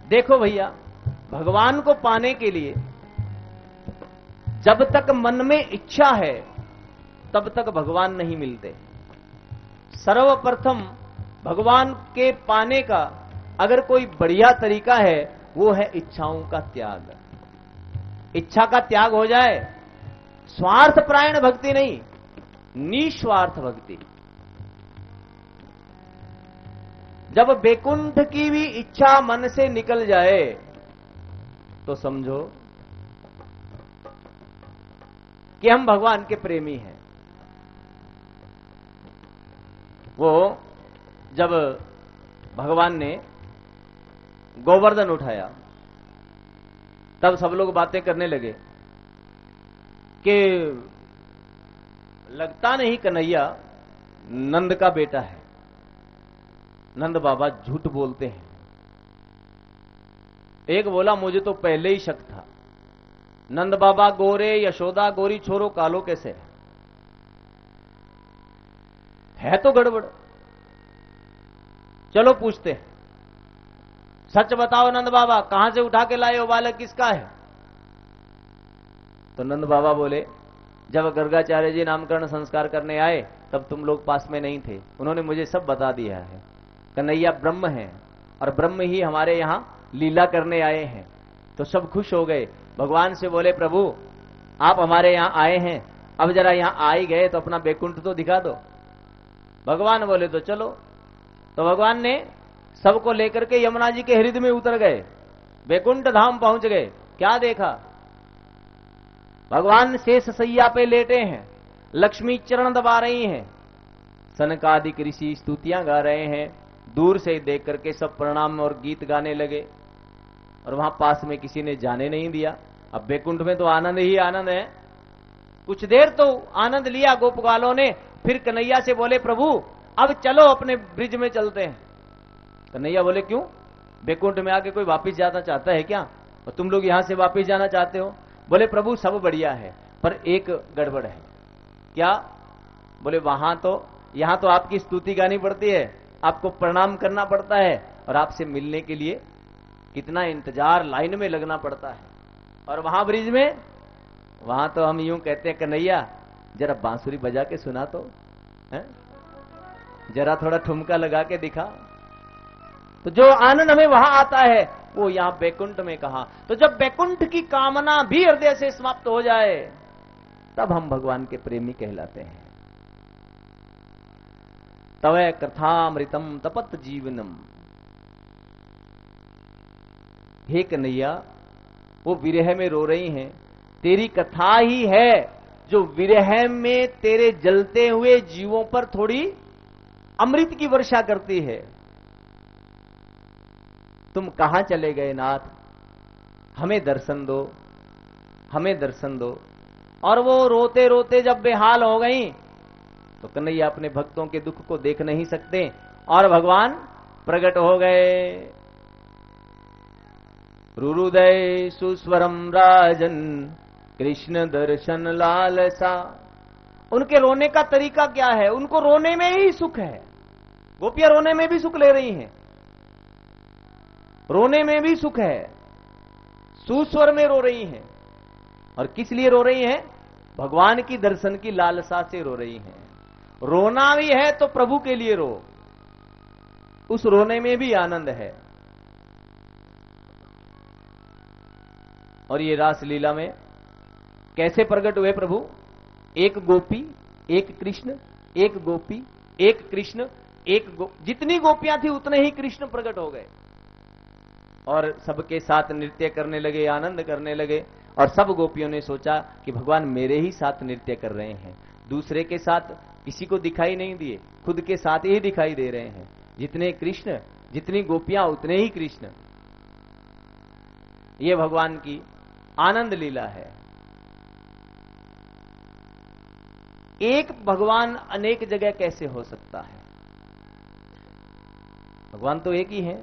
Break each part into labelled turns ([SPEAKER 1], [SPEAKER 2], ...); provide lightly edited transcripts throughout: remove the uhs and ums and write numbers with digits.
[SPEAKER 1] देखो भैया, भगवान को पाने के लिए जब तक मन में इच्छा है तब तक भगवान नहीं मिलते। सर्वप्रथम भगवान के पाने का अगर कोई बढ़िया तरीका है वो है इच्छाओं का त्याग। इच्छा का त्याग हो जाए, स्वार्थ परायण भक्ति नहीं, निस्वार्थ भक्ति। जब वैकुंठ की भी इच्छा मन से निकल जाए तो समझो कि हम भगवान के प्रेमी हैं। वो जब भगवान ने गोवर्धन उठाया तब सब लोग बातें करने लगे कि लगता नहीं कन्हैया नंद का बेटा है। नंद बाबा झूठ बोलते हैं। एक बोला मुझे तो पहले ही शक था, नंद बाबा गोरे यशोदा गोरी, छोरो कालो कैसे है तो गड़बड़। चलो पूछते हैं, सच बताओ नंद बाबा, कहां से उठा के लाए हो बालक, किसका है? तो नंद बाबा बोले जब गर्गाचार्य जी नामकरण संस्कार करने आए तब तुम लोग पास में नहीं थे, उन्होंने मुझे सब बता दिया है। कन्हैया ब्रह्म है और ब्रह्म ही हमारे यहां लीला करने आए हैं। तो सब खुश हो गए, भगवान से बोले प्रभु आप हमारे यहां आए हैं, अब जरा यहां आ ही गए तो अपना बैकुंठ तो दिखा दो। भगवान बोले तो चलो। तो भगवान ने सबको लेकर के यमुना जी के हृदय में उतर गए, बैकुंठ धाम पहुंच गए। क्या देखा? भगवान शेष सैया पे लेटे हैं, लक्ष्मी चरण दबा रही हैं, सनकादिक ऋषि स्तुतियां गा रहे हैं। दूर से देख करके सब प्रणाम और गीत गाने लगे और वहां पास में किसी ने जाने नहीं दिया। अब बैकुंठ में तो आनंद ही आनंद है। कुछ देर तो आनंद लिया गोपगालों ने, फिर कन्हैया से बोले प्रभु अब चलो अपने ब्रिज में चलते हैं। कन्हैया बोले क्यों? बैकुंठ में आके कोई वापिस जाना चाहता है क्या? और तुम लोग यहां से वापिस जाना चाहते हो? बोले प्रभु सब बढ़िया है पर एक गड़बड़ है। क्या? बोले वहां तो, यहां तो आपकी स्तुति गानी पड़ती है, आपको प्रणाम करना पड़ता है और आपसे मिलने के लिए कितना इंतजार, लाइन में लगना पड़ता है। और वहां ब्रिज में, वहां तो हम यूं कहते हैं कन्हैया जरा बांसुरी बजा के सुना तो है, जरा थोड़ा ठुमका लगा के दिखा। तो जो आनंद हमें वहां आता है वो यहां बैकुंठ में कहा। तो जब बैकुंठ की कामना भी हृदय से समाप्त हो जाए तब हम भगवान के प्रेमी कहलाते हैं। तवै कथामृतम तपत जीवनम। हे कन्हैया, वो विरह में रो रही हैं, तेरी कथा ही है जो विरह में तेरे जलते हुए जीवों पर थोड़ी अमृत की वर्षा करती है। तुम कहां चले गए नाथ, हमें दर्शन दो, हमें दर्शन दो। और वो रोते रोते जब बेहाल हो गई तो कन्हैया अपने भक्तों के दुख को देख नहीं सकते और भगवान प्रकट हो गए। रुरुदय सुस्वरम राजन कृष्ण दर्शन लालसा। उनके रोने का तरीका क्या है? उनको रोने में ही सुख है। गोपियां रोने में भी सुख ले रही हैं, रोने में भी सुख है, सुस्वर में रो रही हैं। और किस लिए रो रही हैं? भगवान की दर्शन की लालसा से रो रही हैं। रोना भी है तो प्रभु के लिए रो, उस रोने में भी आनंद है। और ये रास लीला में कैसे प्रकट हुए प्रभु? एक गोपी, एक कृष्ण, एक गोपी, एक कृष्ण, जितनी गोपियां थी उतने ही कृष्ण प्रकट हो गए और सबके साथ नृत्य करने लगे, आनंद करने लगे। और सब गोपियों ने सोचा कि भगवान मेरे ही साथ नृत्य कर रहे हैं, दूसरे के साथ किसी को दिखाई नहीं दिए, खुद के साथ ही दिखाई दे रहे हैं। जितने कृष्ण, जितनी गोपियां उतने ही कृष्ण। ये भगवान की आनंद लीला है। एक भगवान अनेक जगह कैसे हो सकता है? भगवान तो एक ही है,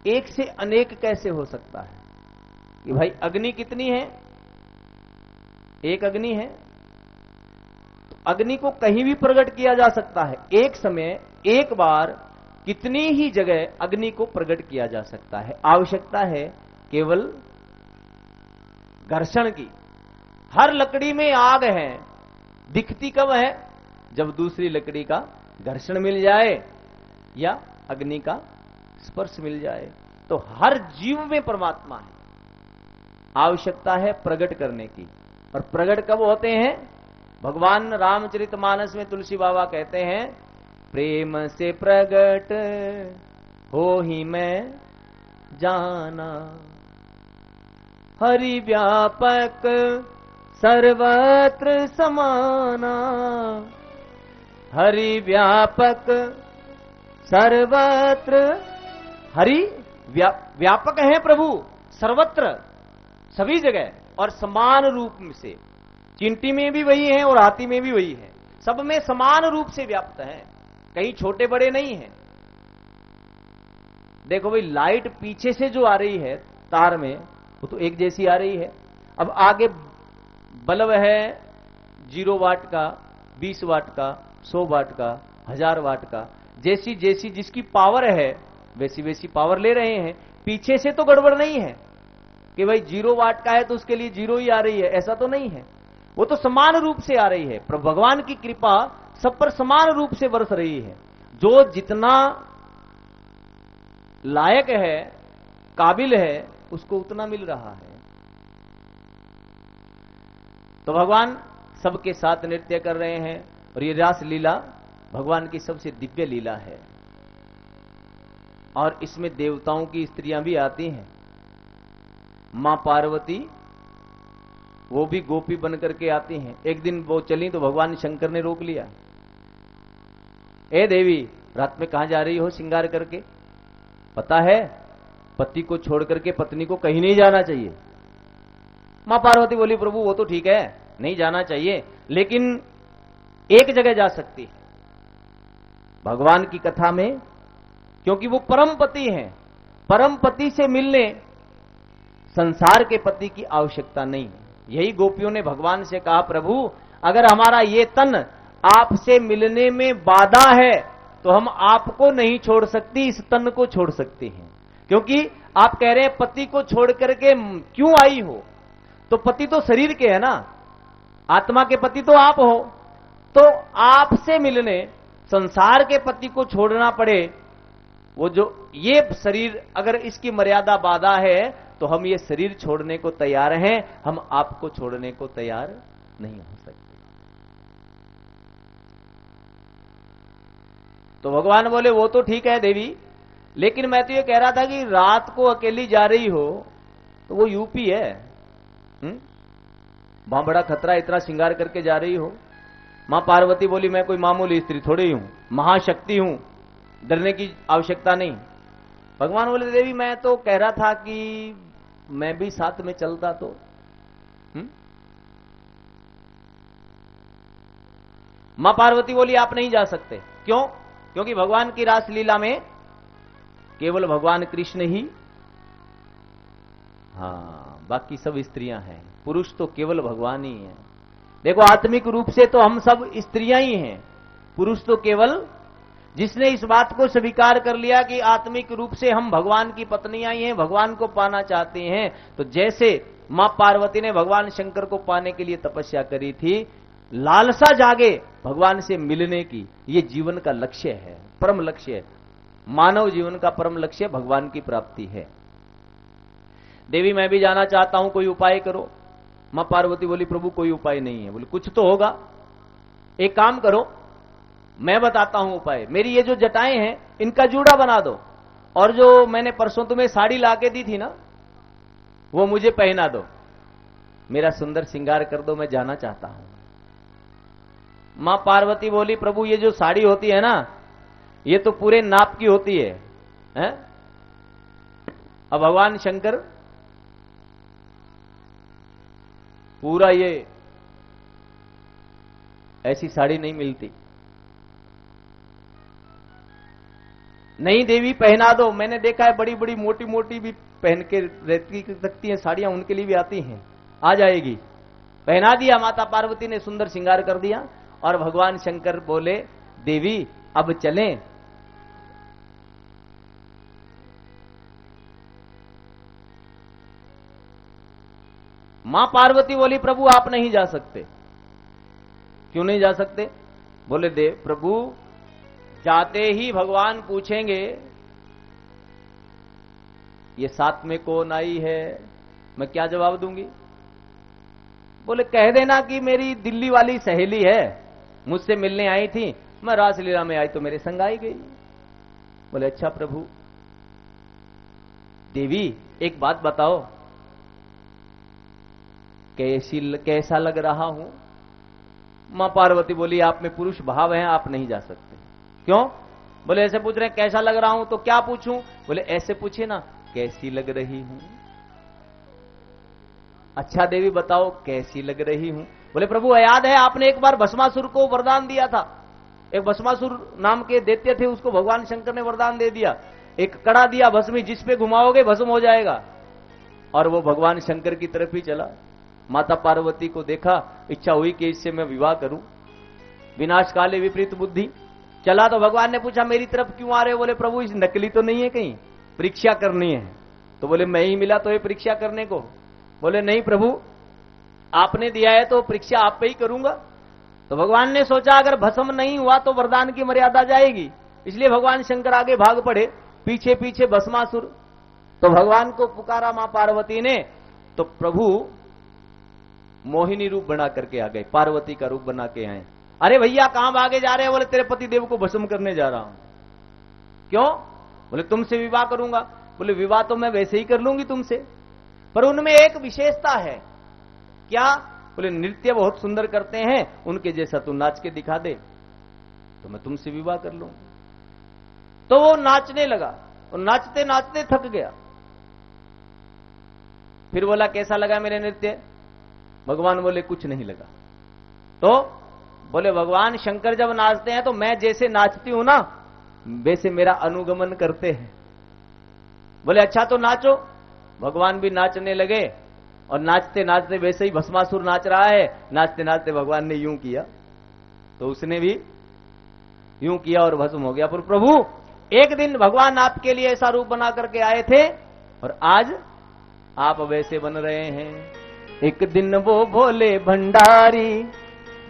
[SPEAKER 1] एक से अनेक कैसे हो सकता है? कि भाई अग्नि कितनी है? एक अग्नि है, तो अग्नि को कहीं भी प्रकट किया जा सकता है। एक समय, एक बार कितनी ही जगह अग्नि को प्रकट किया जा सकता है। आवश्यकता है केवल घर्षण की। हर लकड़ी में आग है, दिखती कब है? जब दूसरी लकड़ी का घर्षण मिल जाए या अग्नि का स्पर्श मिल जाए। तो हर जीव में परमात्मा है। आवश्यकता है प्रकट करने की। और प्रकट कब होते हैं? भगवान रामचरितमानस में तुलसी बाबा कहते हैं, प्रेम से प्रकट हो ही मैं जाना, हरि व्यापक सर्वत्र समाना, हरि व्यापक सर्वत्र। हरि व्यापक है प्रभु सर्वत्र, सभी जगह और समान रूप से। चींटी में भी वही है और हाथी में भी वही है, सब में समान रूप से व्याप्त है, कहीं छोटे बड़े नहीं है। देखो भाई, लाइट पीछे से जो आ रही है तार में, वो तो एक जैसी आ रही है। अब आगे बल्ब है 0 वाट का, 20 वाट का, 100 वाट का, 1000 वाट का, जैसी जैसी जिसकी पावर है वैसी वैसी पावर ले रहे हैं। पीछे से तो गड़बड़ नहीं है कि भाई 0 वाट का है तो उसके लिए 0 ही आ रही है, ऐसा तो नहीं है। वो तो समान रूप से आ रही है। पर भगवान की कृपा सब पर समान रूप से बरस रही है। जो जितना लायक है, काबिल है, उसको उतना मिल रहा है। तो भगवान सबके साथ नृत्य कर रहे हैं और ये रास लीला भगवान की सबसे दिव्य लीला है। और इसमें देवताओं की स्त्रियां भी आती हैं। मां पार्वती वो भी गोपी बन करके आती हैं। एक दिन वो चली तो भगवान शंकर ने रोक लिया। ए देवी, रात में कहां जा रही हो श्रृंगार करके? पता है पति को छोड़ करके पत्नी को कहीं नहीं जाना चाहिए। मां पार्वती बोली, प्रभु वो तो ठीक है, नहीं जाना चाहिए, लेकिन एक जगह जा सकती है, भगवान की कथा में, क्योंकि वो परम पति हैं। परम पति से मिलने संसार के पति की आवश्यकता नहीं है। यही गोपियों ने भगवान से कहा, प्रभु अगर हमारा ये तन आपसे मिलने में बाधा है तो हम आपको नहीं छोड़ सकती, इस तन को छोड़ सकती हैं। क्योंकि आप कह रहे हैं पति को छोड़ करके क्यों आई हो, तो पति तो शरीर के है ना, आत्मा के पति तो आप हो। तो आपसे मिलने संसार के पति को छोड़ना पड़े, वो जो ये शरीर अगर इसकी मर्यादा बाधा है तो हम ये शरीर छोड़ने को तैयार हैं, हम आपको छोड़ने को तैयार नहीं हो सकते। तो भगवान बोले, वो तो ठीक है देवी, लेकिन मैं तो ये कह रहा था कि रात को अकेली जा रही हो तो वो यूपी है, वहां बड़ा खतरा, इतना श्रृंगार करके जा रही हो। मां पार्वती बोली, मैं कोई मामूली स्त्री थोड़ी हूं, महाशक्ति हूं, डरने की आवश्यकता नहीं। भगवान बोले, देवी मैं तो कह रहा था कि मैं भी साथ में चलता तो। मां पार्वती बोली, आप नहीं जा सकते। क्यों? क्योंकि भगवान की रासलीला में केवल भगवान कृष्ण ही, हां, बाकी सब स्त्रियां हैं, पुरुष तो केवल भगवान ही है। देखो, आत्मिक रूप से तो हम सब स्त्रियां ही हैं, पुरुष तो केवल, जिसने इस बात को स्वीकार कर लिया कि आत्मिक रूप से हम भगवान की पत्नियां ही हैं, भगवान को पाना चाहते हैं। तो जैसे मां पार्वती ने भगवान शंकर को पाने के लिए तपस्या करी थी, लालसा जागे भगवान से मिलने की, ये जीवन का लक्ष्य है, परम लक्ष्य है। मानव जीवन का परम लक्ष्य भगवान की प्राप्ति है। देवी मैं भी जाना चाहता हूं, कोई उपाय करो। मां पार्वती बोली, प्रभु कोई उपाय नहीं है। बोले, कुछ तो होगा, एक काम करो, मैं बताता हूं उपाय। मेरी ये जो जटाएं हैं इनका जूड़ा बना दो, और जो मैंने परसों तुम्हें साड़ी लाके दी थी ना, वो मुझे पहना दो, मेरा सुंदर श्रृंगार कर दो, मैं जाना चाहता हूं। मां पार्वती बोली, प्रभु ये जो साड़ी होती है ना, ये तो पूरे नाप की होती है, हैं? अब भगवान शंकर पूरा ये, ऐसी साड़ी नहीं मिलती। नहीं देवी पहना दो, मैंने देखा है बड़ी बड़ी मोटी मोटी भी पहन के रहती सकती हैं साड़ियां, उनके लिए भी आती हैं, आ जाएगी। पहना दिया, माता पार्वती ने सुंदर श्रृंगार कर दिया। और भगवान शंकर बोले, देवी अब चलें। मां पार्वती बोली प्रभु आप नहीं जा सकते। क्यों नहीं जा सकते? बोले देव प्रभु जाते ही भगवान पूछेंगे ये साथ में कौन आई है, मैं क्या जवाब दूंगी? बोले कह देना कि मेरी दिल्ली वाली सहेली है, मुझसे मिलने आई थी, मैं रासलीला में आई तो मेरे संग आई गई। बोले अच्छा प्रभु। देवी एक बात बताओ, कैसा लग रहा हूं? मां पार्वती बोली आप में पुरुष भाव है, आप नहीं जा सकते। क्यों? बोले ऐसे पूछ रहे हैं कैसा लग रहा हूं, तो क्या पूछूं? बोले ऐसे पूछे ना, कैसी लग रही हूं। अच्छा देवी बताओ कैसी लग रही हूं? बोले प्रभु याद है आपने एक बार भस्मासुर को वरदान दिया था, एक भस्मासुर नाम के दैत्य थे, उसको भगवान शंकर ने वरदान दे दिया, एक कड़ा दिया भस्मी, जिस पे घुमाओगे भस्म हो जाएगा। और वो भगवान शंकर की तरफ ही चला। माता पार्वती को देखा, इच्छा हुई कि इससे मैं विवाह करूं। विनाश काले विपरीत बुद्धि। चला तो भगवान ने पूछा मेरी तरफ क्यों आ रहे हो? बोले प्रभु इस नकली तो नहीं है, कहीं परीक्षा करनी है। तो बोले मैं ही मिला तो ये परीक्षा करने को? बोले नहीं प्रभु आपने दिया है तो परीक्षा आप पे ही करूंगा। तो भगवान ने सोचा अगर भस्म नहीं हुआ तो वरदान की मर्यादा जाएगी, इसलिए भगवान शंकर आगे भाग पड़े, पीछे पीछे भस्मासुर। तो भगवान को पुकारा मां पार्वती ने, तो प्रभु मोहिनी रूप बना करके आ गए, पार्वती का रूप बना के आए। अरे भैया कहां भागे जा रहे हैं? बोले तेरे पति देव को भस्म करने जा रहा हूं। क्यों? बोले तुमसे विवाह करूंगा। बोले विवाह तो मैं वैसे ही कर लूंगी तुमसे, पर उनमें एक विशेषता है। क्या? बोले नृत्य बहुत सुंदर करते हैं, उनके जैसा तू नाच के दिखा दे तो मैं तुमसे विवाह कर लूंगा। तो वो नाचने लगा और नाचते नाचते थक गया। फिर बोला कैसा लगा मेरे नृत्य? भगवान बोले कुछ नहीं लगा। तो बोले भगवान शंकर जब नाचते हैं तो मैं जैसे नाचती हूं ना वैसे मेरा अनुगमन करते हैं। बोले अच्छा तो नाचो। भगवान भी नाचने लगे और नाचते नाचते वैसे ही भस्मासुर नाच रहा है, नाचते नाचते भगवान ने यूं किया तो उसने भी यूं किया और भस्म हो गया। पर प्रभु एक दिन भगवान आपके लिए ऐसा रूप बना करके आए थे और आज आप वैसे बन रहे हैं। एक दिन वो भोले भंडारी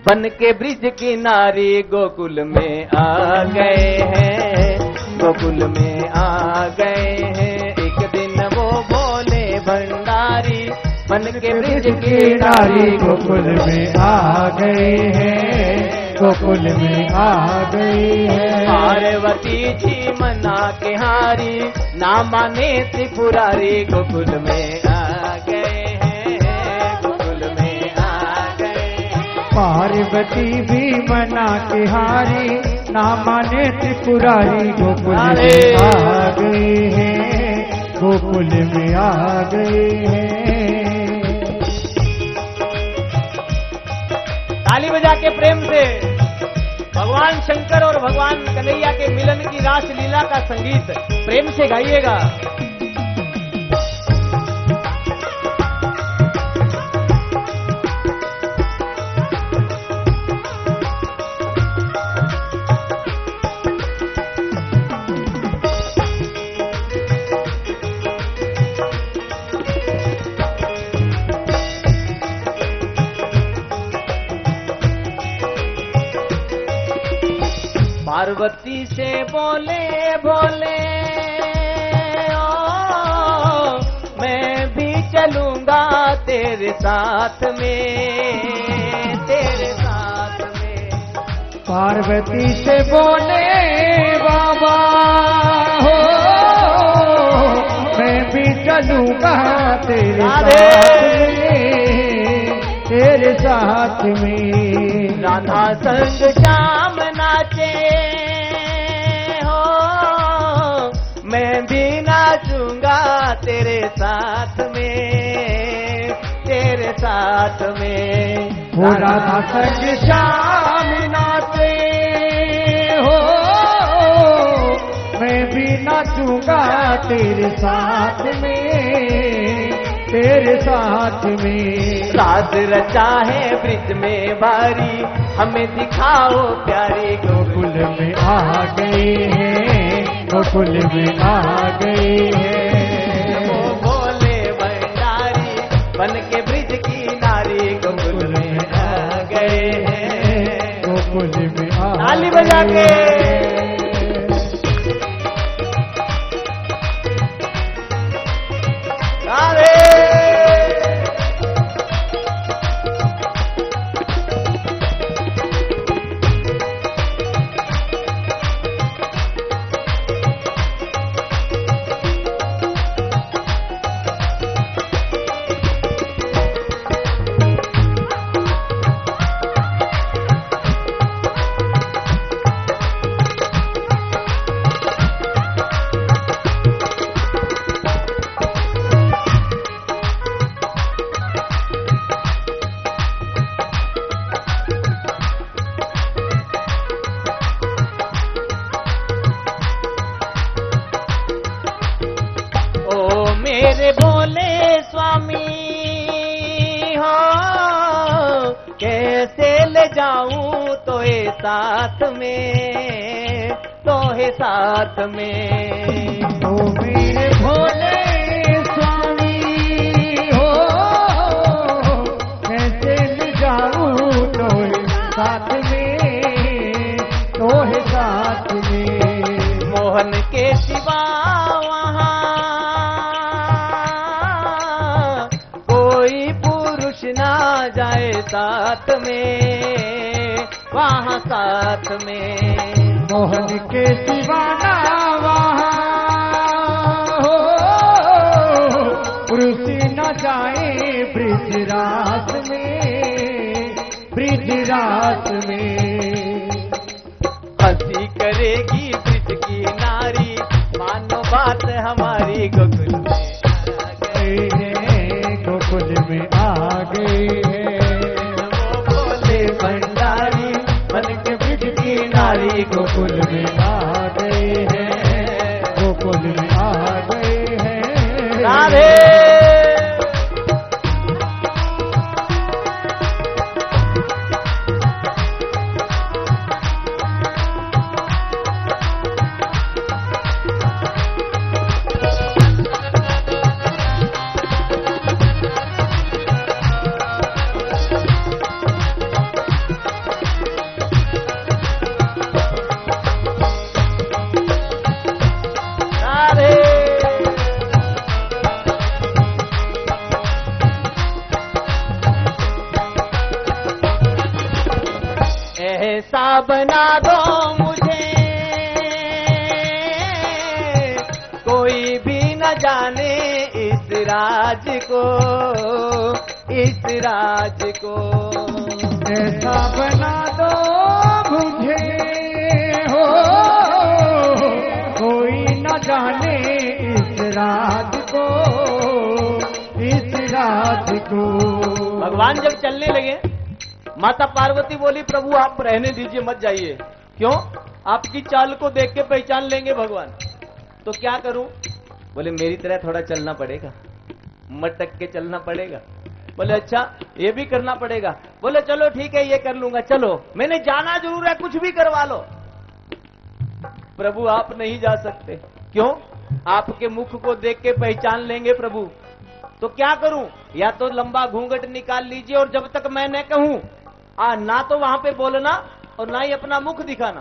[SPEAKER 1] बन के ब्रिज किनारी गोकुल में आ गए हैं, गोकुल में आ गए हैं। एक दिन वो भोले भंडारी बन के ब्रिज किनारी
[SPEAKER 2] गोकुल में आ गए हैं, गोकुल में आ गए हैं।
[SPEAKER 1] पार्वती जी मना के हारी ना माने त्रिपुरारी गोकुल में आ गए हैं, गोकुल में आ गए।
[SPEAKER 2] पार्वती भी मना के हारी ना माने त्रिपुरारी गोकुल में आ गए हैं, गोकुल में आ गए हैं।
[SPEAKER 1] ताली बजा के प्रेम से भगवान शंकर और भगवान कन्हैया के मिलन की रास लीला का संगीत प्रेम से गाइएगा। पार्वती से बोले बोले ओ मैं भी चलूंगा तेरे साथ में, तेरे साथ में।
[SPEAKER 2] पार्वती से बोले बाबा हो मैं भी चलूंगा तेरे साथ में, तेरे साथ में।
[SPEAKER 1] राधा संग श्याम नाचे हो मैं भी नाचूंगा तेरे साथ में, तेरे साथ में।
[SPEAKER 2] हो राधा संग श्याम नाचे हो मैं भी नाचूंगा तेरे साथ में, तेरे साथ में।
[SPEAKER 1] राज रचा है ब्रिज में भारी हमें दिखाओ प्यारी
[SPEAKER 2] गोकुल में आ गए हैं, गोकुल में आ गए हैं।
[SPEAKER 1] वो भोले भंडारी बन के ब्रिज की मैया के। राधे। मेरे भोले स्वामी हो, कैसे ले जाऊं तोहे साथ में, तोहे साथ में।
[SPEAKER 2] ओ मेरे भोले स्वामी हो, कैसे ले जाऊं तोहे साथ में, तोहे साथ में।
[SPEAKER 1] मोहन के सिवा ना जाए साथ में, वहाँ साथ में।
[SPEAKER 2] मोहन के दीवाना वहाँ हो, पुरुष न जाए ब्रिजराज में, ब्रिजराज में।
[SPEAKER 1] हंसी करेगी ब्रिज की नारी, मानो बात हमारी गोकुल में आ गए हैं,
[SPEAKER 2] गोकुल में आ गए हैं।
[SPEAKER 1] वो भोले भंडारी मन के ब्रिज की नारी
[SPEAKER 2] गोकुल में आ गए हैं, गोकुल में आ गए हैं।
[SPEAKER 1] राधे। ऐसा बना दो मुझे कोई भी न जाने इस राज को, इस राज को।
[SPEAKER 2] ऐसा बना दो मुझे हो, कोई न जाने इस राज को, इस राज को।
[SPEAKER 1] भगवान जब चलने लगे, माता पार्वती बोली प्रभु आप रहने दीजिए, मत जाइए। क्यों? आपकी चाल को देख के पहचान लेंगे भगवान। तो क्या करूं? बोले मेरी तरह थोड़ा चलना पड़ेगा, मटक के चलना पड़ेगा। बोले अच्छा ये भी करना पड़ेगा। बोले चलो ठीक है ये कर लूंगा, चलो मैंने जाना जरूर है, कुछ भी करवा लो। प्रभु आप नहीं जा सकते। क्यों? आपके मुख को देख के पहचान लेंगे प्रभु। तो क्या करूं? या तो लंबा घूंघट निकाल लीजिए और जब तक मैं न कहूं ना तो वहां पे बोलना और ना ही अपना मुख दिखाना।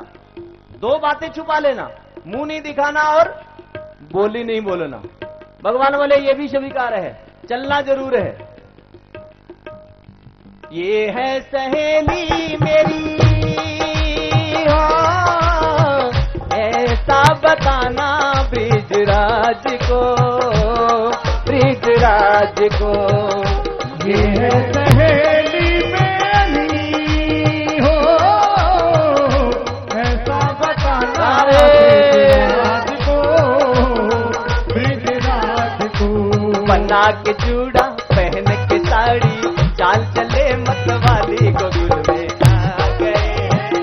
[SPEAKER 1] दो बातें छुपा लेना, मुंह नहीं दिखाना और बोली नहीं बोलना। भगवान बोले ये भी स्वीकार है, चलना जरूर है। ये है सहेली मेरी हो, ऐसा बताना ब्रिजराज को, ब्रिजराज को।
[SPEAKER 2] ये है सहेली मेरी हो, ऐसा बताना ब्रिजराज को, ब्रिजराज को।
[SPEAKER 1] बना के चूड़ा पहन के साड़ी, चाल चले मतवाली गोकुल में आ गए हैं,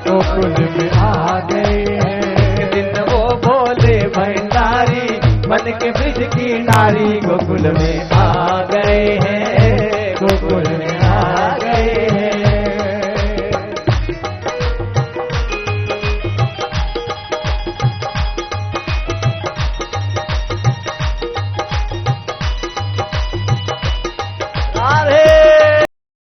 [SPEAKER 2] गोकुल में आ गए हैं।
[SPEAKER 1] दिन वो भोले भंडारी मन के ब्रिज की नारी गोकुल में आ गए हैं।